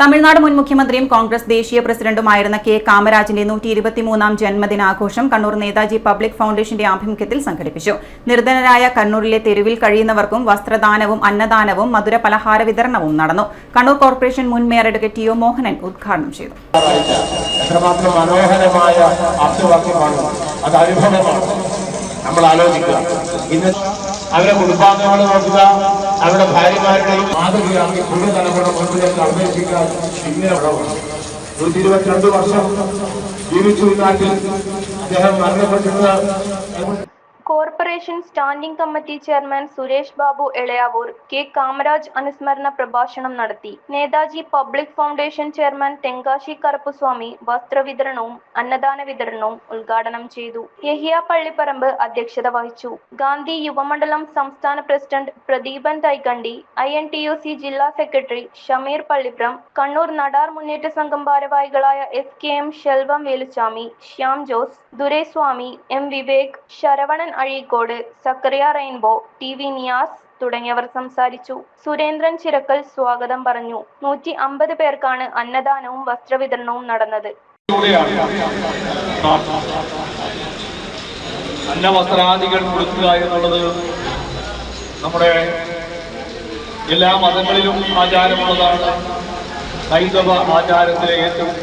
തമിഴ്നാട് മുൻ മുഖ്യമന്ത്രിയും കോൺഗ്രസ് ദേശീയ പ്രസിഡന്റുമായിരുന്ന കെ കാമരാജിന്റെ 123ാം ജന്മദിനാഘോഷം കണ്ണൂർ നേതാജി പബ്ലിക് ഫൗണ്ടേഷന്റെ ആഭിമുഖ്യത്തിൽ സംഘടിപ്പിച്ചു. നിർധനരായ കണ്ണൂരിലെ തെരുവിൽ കഴിയുന്നവർക്കും വസ്ത്രദാനവും അന്നദാനവും മധുര പലഹാര വിതരണവും നടന്നു. കണ്ണൂർ കോർപ്പറേഷൻ മുൻ mayor advocate T O Mohanan ഉദ്ഘാടനം ചെയ്തു. നമ്മൾ ആലോചിക്കുക, ഇന്ന് അവരുടെ കുടുംബാംഗങ്ങൾ നോക്കുക, അവരുടെ ഭാര്യമാരുടെയും മാതൃകയാക്കി പുതിയ തലമുറ മുൻപിലേക്ക് അപേക്ഷിക്കാൻ ഇങ്ങനെ 122 വർഷം ജീവിച്ചു ഈ നാട്ടിൽ. അദ്ദേഹം മരണപ്പെട്ടിരുന്നത് corporation standing committee chairman Suresh Babu Elayavoor K Kamaraj അനുസ്മരണ പ്രഭാഷണം നടത്തി. Netaji public foundation chairman Tenkasi Karuppuswamy വസ്ത്രവിതരണവും അന്നദാന വിതരണവും ഉദ്ഘാടനം ചെയ്തു. യഹിയ പള്ളിപ്പറമ്പ് അധ്യക്ഷത വഹിച്ചു. ഗാന്ധി യുവമണ്ഡലം സംസ്ഥാന പ്രസിഡന്റ് പ്രദീപൻ തൈക്കണ്ടി, INTUC ജില്ലാ സെക്രട്ടറി ഷമീർ പള്ളിപ്രം, കണ്ണൂർ നടാർ മുന്നേറ്റ സംഘം ഭാരവാഹികളായ SKM Selvam Veluchami, Shyam Jose, Duraiswamy, M Vivek, Saravanan Azhikode, Sakkariya Rainbow, TV Niyas തുടങ്ങിയവർ സംസാരിച്ചു. സുരേന്ദ്രൻ ചിറക്കൽ സ്വാഗതം പറഞ്ഞു. 150 പേർക്കാണ് അന്നദാനവും വസ്ത്രവിതരണവും നടന്നത്. അന്നവസ്ത്രാദികൾ കൊടുക്കുക എന്നുള്ളത് നമ്മുടെ എല്ലാ മതങ്ങളിലും ആചാരമുള്ളതാണ്. ഹൈന്ദവ ആചാരത്തിലെ ഏറ്റവും